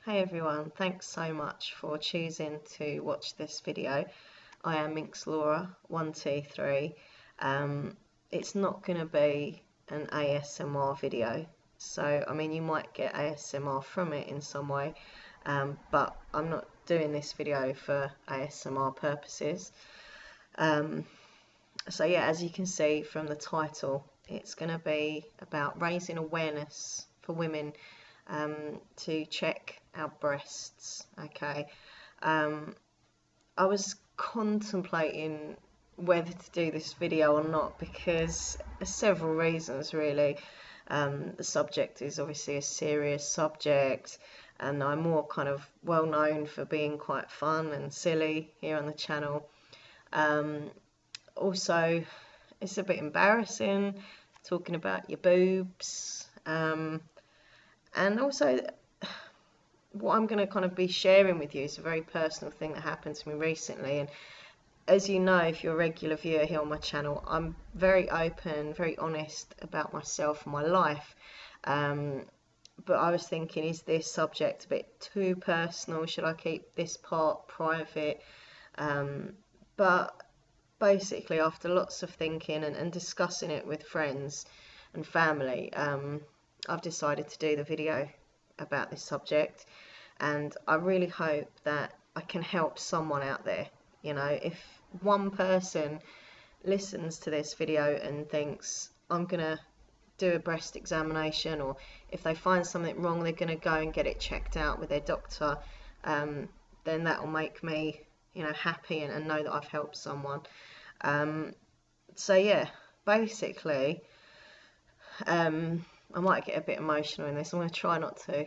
Hey everyone, thanks so much for choosing to watch this video. I am Minx Laura 123. It's not going to be an ASMR video, so I mean you might get ASMR from it in some way, but I'm not doing this video for ASMR purposes. So yeah, as you can see from the title, it's going to be about raising awareness for women to check our breasts. Okay, I was contemplating whether to do this video or not because several reasons really. The subject is obviously a serious subject, and I'm more kind of well known for being quite fun and silly here on the channel. Also, it's a bit embarrassing talking about your boobs, and also what I'm going to kind of be sharing with you is a very personal thing that happened to me recently. And as you know, if you're a regular viewer here on my channel, I'm very open, very honest about myself and my life. But I was thinking, is this subject a bit too personal? Should I keep this part private? But basically, after lots of thinking and discussing it with friends and family, I've decided to do the video about this subject, and I really hope that I can help someone out there. You know, if one person listens to this video and thinks I'm gonna do a breast examination, or if they find something wrong they're gonna go and get it checked out with their doctor, then that will make me, you know, happy and know that I've helped someone. So yeah, basically, I might get a bit emotional in this. I'm going to try not to,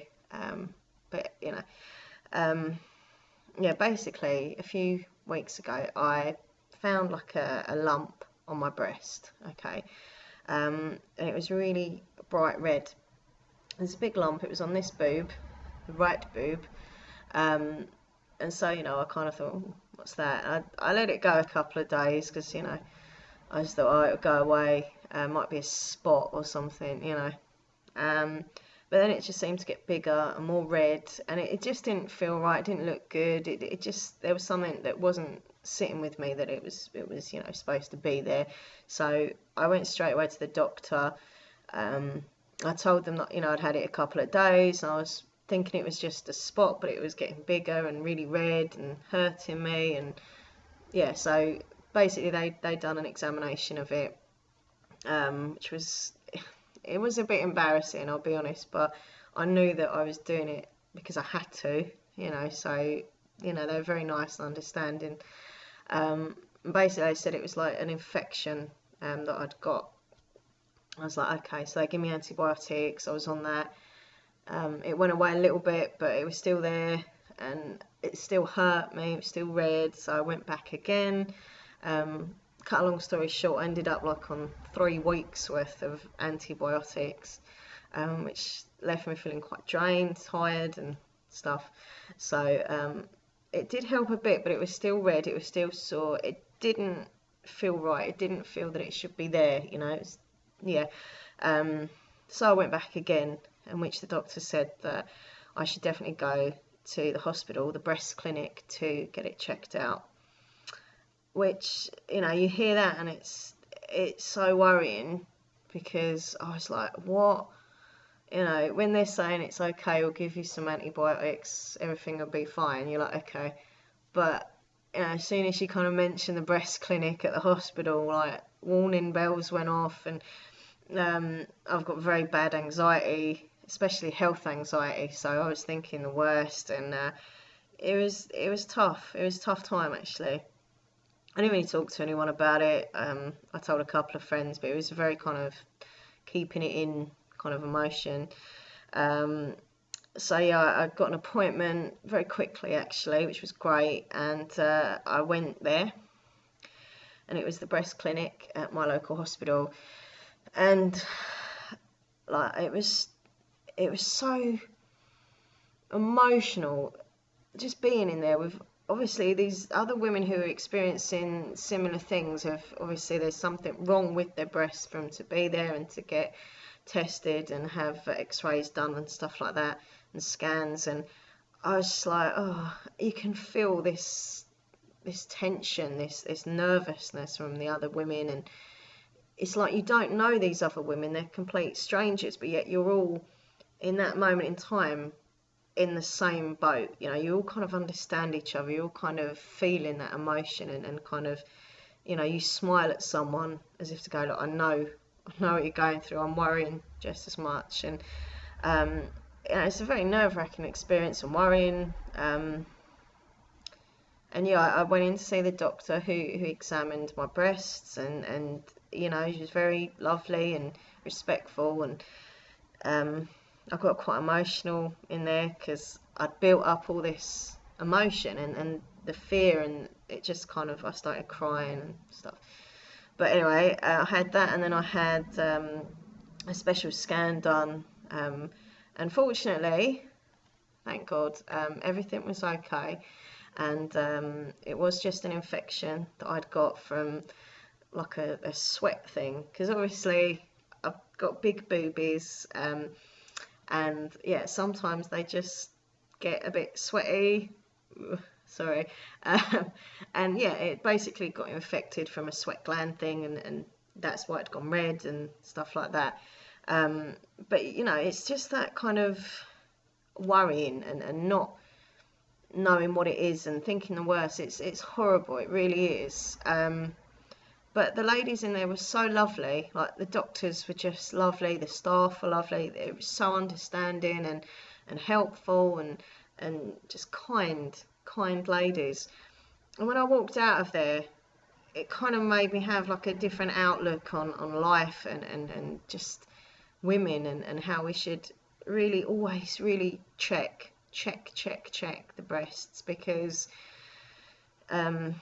but you know, yeah, basically a few weeks ago I found like a lump on my breast. Okay, and it was really bright red. There's a big lump. It was on this boob, the right boob. And so, you know, I kind of thought, oh, what's that? I let it go a couple of days because, you know, I just thought, oh, it'll go away. Might be a spot or something, you know. But then it just seemed to get bigger and more red, and it just didn't feel right. It didn't look good. It just, there was something that wasn't sitting with me, that it was you know, supposed to be there. So I went straight away to the doctor. I told them that, you know, I'd had it a couple of days, and I was thinking it was just a spot, but it was getting bigger and really red and hurting me. And yeah, so basically they done an examination of it, which was, it was a bit embarrassing, I'll be honest, but I knew that I was doing it because I had to, you know. So, you know, they were very nice and understanding. Basically they said it was like an infection that I'd got. I was like, okay, so they gave me antibiotics. I was on that. It went away a little bit, but it was still there, and it still hurt me. It was still red, so I went back again. Cut a long story short, I ended up like on 3 weeks worth of antibiotics, which left me feeling quite drained, tired and stuff. So it did help a bit, but it was still red, it was still sore. It didn't feel right. It didn't feel that it should be there, you know. Yeah. So I went back again, in which the doctor said that I should definitely go to the hospital, the breast clinic, to get it checked out. Which, you know, you hear that and it's so worrying, because I was like, what? You know, when they're saying it's okay, we'll give you some antibiotics, everything will be fine, you're like, okay. But, you know, as soon as you kind of mention the breast clinic at the hospital, like, warning bells went off. And I've got very bad anxiety, especially health anxiety, so I was thinking the worst. And it was tough. It was a tough time, actually. I didn't really talk to anyone about it. I told a couple of friends, but it was a very kind of keeping it in kind of emotion. So yeah, I got an appointment very quickly, actually, which was great. And I went there, and it was the breast clinic at my local hospital. And like, it was so emotional just being in there with obviously these other women who are experiencing similar things. Of obviously there's something wrong with their breasts for them to be there and to get tested and have x-rays done and stuff like that, and scans. And I was just like, oh, you can feel this tension, this nervousness from the other women, and it's like you don't know these other women, they're complete strangers, but yet you're all in that moment in time in the same boat. You know, you all kind of understand each other, you're all kind of feeling that emotion, and kind of, you know, you smile at someone as if to go, look, I know what you're going through, I'm worrying just as much. And you know, it's a very nerve-wracking experience and worrying. And yeah, I went in to see the doctor who examined my breasts, and you know, she was very lovely and respectful, and I got quite emotional in there because I'd built up all this emotion and the fear, and it just kind of, I started crying and stuff. But anyway, I had that, and then I had a special scan done. Unfortunately, thank God, everything was okay. And it was just an infection that I'd got from like a sweat thing, because obviously I've got big boobies, and yeah, sometimes they just get a bit sweaty. Sorry. And yeah, it basically got infected from a sweat gland thing, and that's why it'd gone red and stuff like that. But you know, it's just that kind of worrying, and not knowing what it is and thinking the worst. It's horrible, it really is. But the ladies in there were so lovely, like the doctors were just lovely, the staff were lovely, they were so understanding and helpful, and just kind ladies. And when I walked out of there, it kind of made me have like a different outlook on life, and just women, and how we should really always really check the breasts, because you know,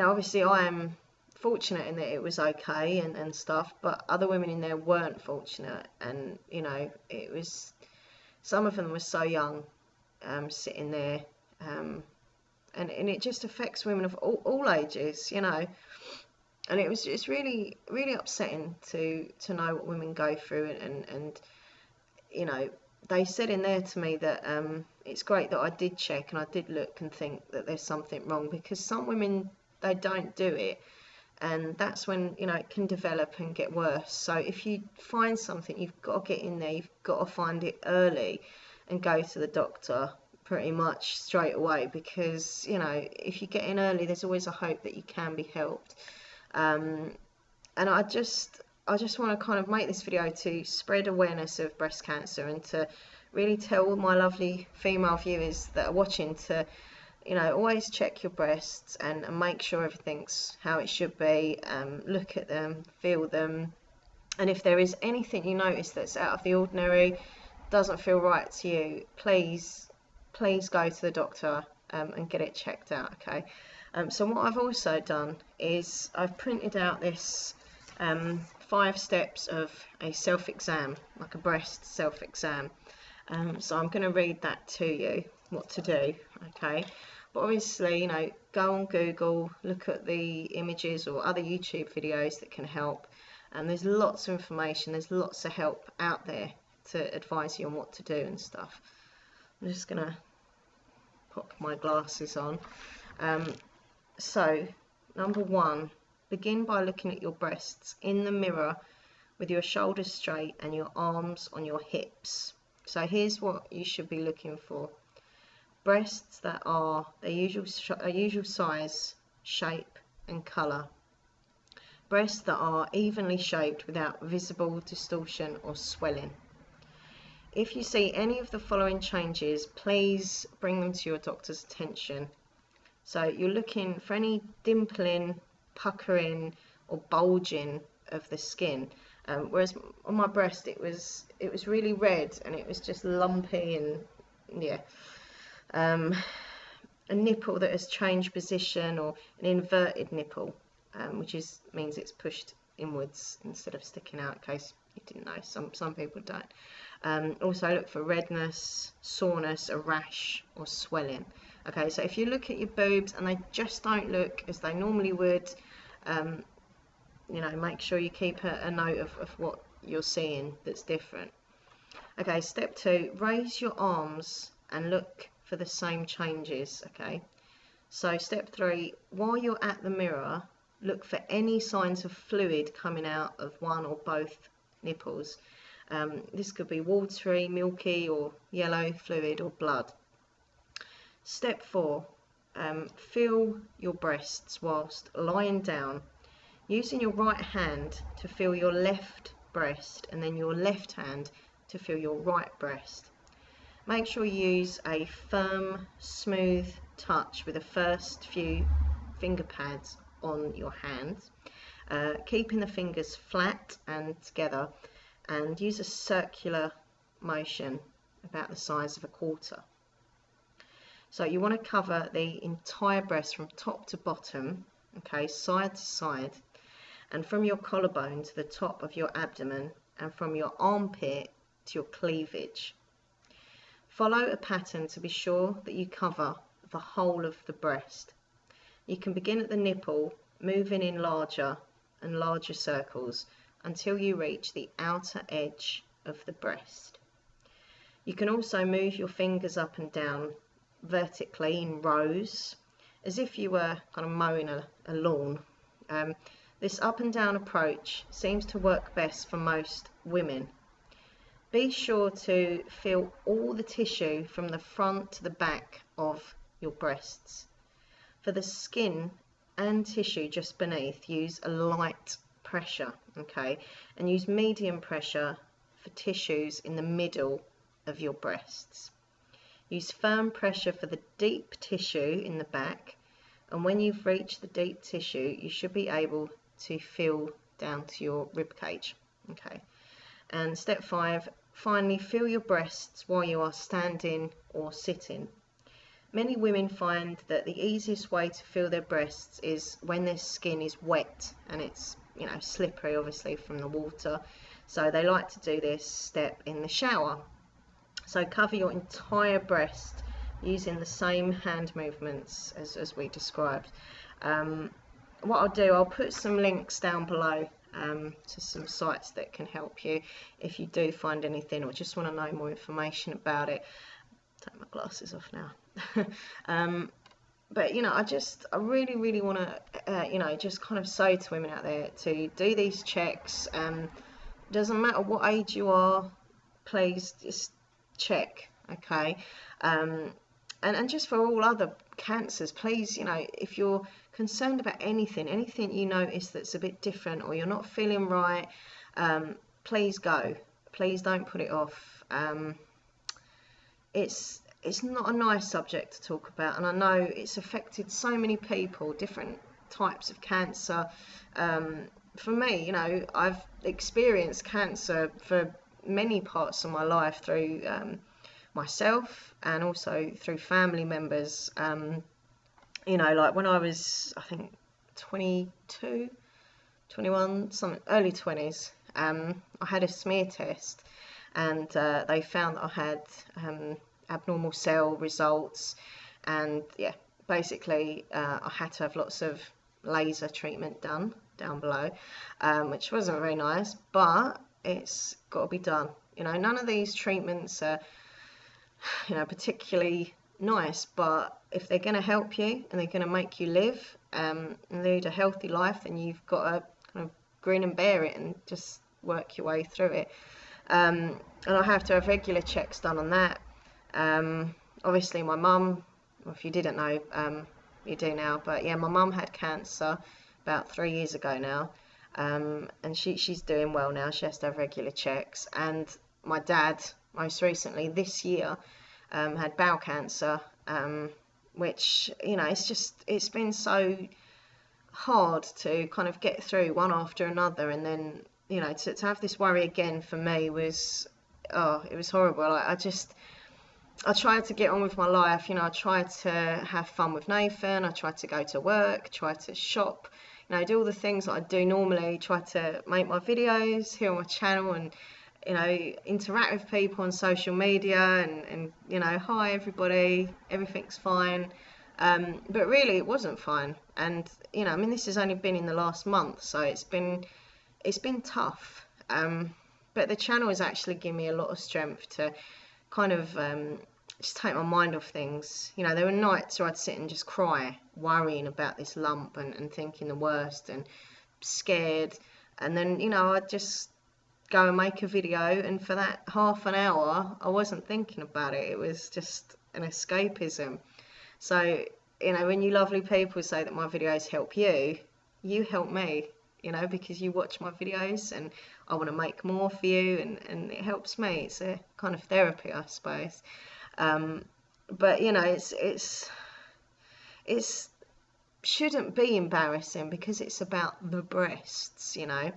obviously I am fortunate in that it was okay and stuff, but other women in there weren't fortunate, and you know, it was, some of them were so young, sitting there, and it just affects women of all ages, you know. And it's really upsetting to know what women go through, and you know, they said in there to me that it's great that I did check and I did look and think that there's something wrong, because some women, they don't do it, and that's when, you know, it can develop and get worse. So if you find something, you've got to get in there, you've got to find it early and go to the doctor pretty much straight away, because you know, if you get in early, there's always a hope that you can be helped. And I just want to kind of make this video to spread awareness of breast cancer, and to really tell all my lovely female viewers that are watching to, you know, always check your breasts, and make sure everything's how it should be. Look at them, feel them, and if there is anything you notice that's out of the ordinary, doesn't feel right to you, please go to the doctor, and get it checked out, okay? So what I've also done is I've printed out this 5 steps of a self-exam, like a breast self-exam. So I'm going to read that to you, what to do, okay? But obviously, you know, go on Google, look at the images or other YouTube videos that can help. And there's lots of information, there's lots of help out there to advise you on what to do and stuff. I'm just going to pop my glasses on. So, number 1, begin by looking at your breasts in the mirror with your shoulders straight and your arms on your hips. So here's what you should be looking for. Breasts that are their usual size, shape and colour. Breasts that are evenly shaped without visible distortion or swelling. If you see any of the following changes, please bring them to your doctor's attention. So you're looking for any dimpling, puckering or bulging of the skin. Whereas on my breast it was really red, and it was just lumpy, and yeah. A nipple that has changed position, or an inverted nipple, which means it's pushed inwards instead of sticking out, in case you didn't know. Some people don't. Also look for redness, soreness, a rash or swelling. Okay, so if you look at your boobs and they just don't look as they normally would, you know, make sure you keep a note of what you're seeing that's different. Okay, step 2, raise your arms and look for the same changes, okay? So step 3, while you're at the mirror, look for any signs of fluid coming out of one or both nipples. This could be watery, milky, or yellow fluid, or blood. Step 4, feel your breasts whilst lying down, using your right hand to feel your left breast and then your left hand to feel your right breast. Make sure you use a firm, smooth touch with the first few finger pads on your hands, keeping the fingers flat and together, and use a circular motion about the size of a quarter. So you want to cover the entire breast from top to bottom, okay, side to side, and from your collarbone to the top of your abdomen, and from your armpit to your cleavage. Follow a pattern to be sure that you cover the whole of the breast. You can begin at the nipple, moving in larger and larger circles until you reach the outer edge of the breast. You can also move your fingers up and down vertically in rows, as if you were kind of mowing a lawn. This up and down approach seems to work best for most women. Be sure to feel all the tissue from the front to the back of your breasts. For the skin and tissue just beneath, use a light pressure, okay, and use medium pressure for tissues in the middle of your breasts. Use firm pressure for the deep tissue in the back, and when you've reached the deep tissue, you should be able to feel down to your rib cage, okay. And step 5, finally, feel your breasts while you are standing or sitting. Many women find that the easiest way to feel their breasts is when their skin is wet and it's, you know, slippery, obviously, from the water. So they like to do this step in the shower. So cover your entire breast using the same hand movements as we described. What I'll do, I'll put some links down below to some sites that can help you if you do find anything or just want to know more information about it. Take my glasses off now. But you know, I really want to you know, just kind of say to women out there to do these checks. Doesn't matter what age you are, please just check, okay. And just for all other cancers, please, you know, if you're concerned about anything you notice that's a bit different or you're not feeling right, please go. Please don't put it off. It's not a nice subject to talk about, and I know it's affected so many people, different types of cancer. For me, you know, I've experienced cancer for many parts of my life through myself and also through family members. You know, like when I was, I think, 22, 21, something, early 20s, I had a smear test, and they found that I had abnormal cell results, and yeah, basically I had to have lots of laser treatment done down below, which wasn't very nice, but it's got to be done. You know, none of these treatments are, you know, particularly nice, but if they're going to help you and they're going to make you live and lead a healthy life, then you've got to kind of grin and bear it and just work your way through it. And I have to have regular checks done on that. Obviously my mum, well, if you didn't know, you do now, but yeah, my mum had cancer about 3 years ago now, and she's doing well now. She has to have regular checks. And my dad, most recently this year, had bowel cancer, which, you know, it's been so hard to kind of get through one after another, and then, you know, to have this worry again for me was, oh, it was horrible. I tried to get on with my life, you know, I tried to have fun with Nathan, I tried to go to work, tried to shop, you know, do all the things that I do normally, try to make my videos here on my channel and, you know, interact with people on social media and you know, hi everybody, everything's fine. But really it wasn't fine. And, you know, I mean, this has only been in the last month, so it's been tough. But the channel has actually given me a lot of strength to kind of just take my mind off things. You know, there were nights where I'd sit and just cry, worrying about this lump and thinking the worst and scared. And then, you know, I'd just go and make a video, and for that half an hour, I wasn't thinking about it. It was just an escapism. So, you know, when you lovely people say that my videos help you, you help me, you know, because you watch my videos and I want to make more for you, and it helps me. It's a kind of therapy, I suppose. But you know, it's shouldn't be embarrassing because it's about the breasts, you know.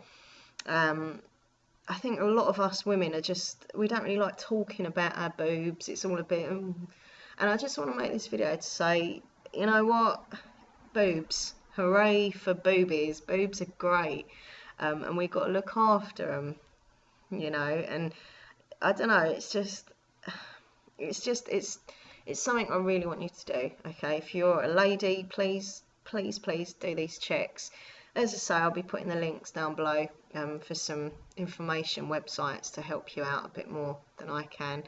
I think a lot of us women are just, we don't really like talking about our boobs. It's all a bit, and I just want to make this video to say, you know what, boobs, hooray for boobies. Boobs are great, and we've got to look after them, you know. And I don't know, it's something I really want you to do. Okay, if you're a lady, please do these checks. As I say, I'll be putting the links down below for some information websites to help you out a bit more than I can.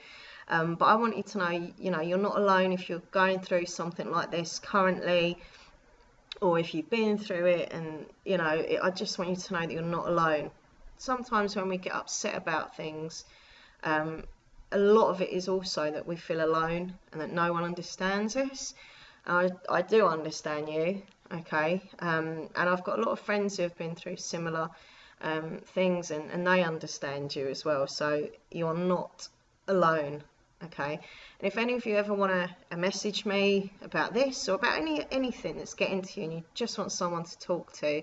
But I want you to know, you know, you're not alone if you're going through something like this currently, or if you've been through it, and you know, I just want you to know that you're not alone. Sometimes when we get upset about things, a lot of it is also that we feel alone and that no one understands us. I do understand you, okay, and I've got a lot of friends who have been through similar things, and they understand you as well, so you're not alone, okay. And if any of you ever want to message me about this or about anything that's getting to you and you just want someone to talk to,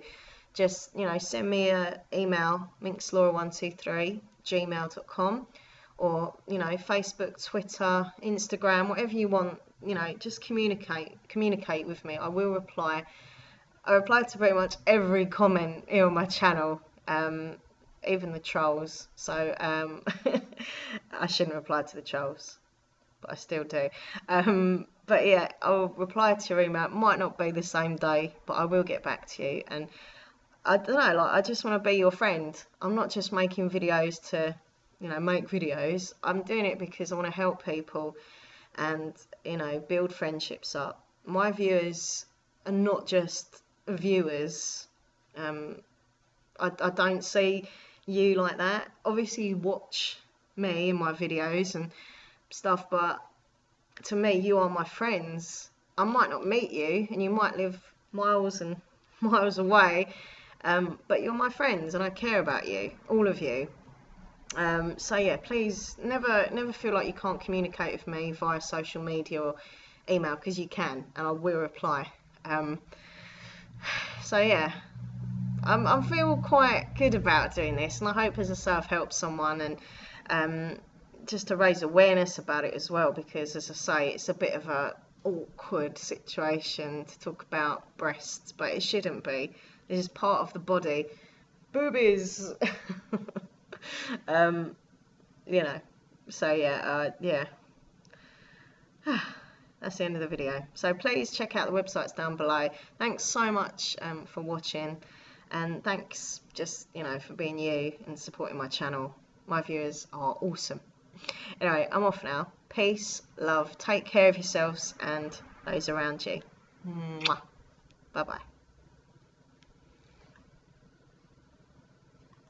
just, you know, send me an email, minxlaura123@gmail.com, or, you know, Facebook, Twitter, Instagram, whatever you want. You know, just communicate with me. I will reply. I reply to pretty much every comment here on my channel, even the trolls. So I shouldn't reply to the trolls, but I still do. But yeah, I'll reply to your email. It might not be the same day, but I will get back to you. And I don't know, like, I just want to be your friend. I'm not just making videos to, you know, make videos. I'm doing it because I want to help people and, you know, build friendships up. My viewers are not just viewers. I don't see you like that. Obviously you watch me and my videos and stuff, but to me, you are my friends. I might not meet you, and you might live miles and miles away, but you're my friends and I care about you, all of you. So yeah, please never feel like you can't communicate with me via social media or email, because you can, and I will reply. So yeah, I feel quite good about doing this, and I hope, as I say, I've helped someone, and just to raise awareness about it as well, because, as I say, it's a bit of a awkward situation to talk about breasts, but it shouldn't be. This is part of the body. Boobies. You know, so yeah, yeah. That's the end of the video. So please check out the websites down below. Thanks so much for watching, and thanks just, you know, for being you and supporting my channel. My viewers are awesome. Anyway, I'm off now. Peace, love, take care of yourselves and those around you. Mwah. Bye bye.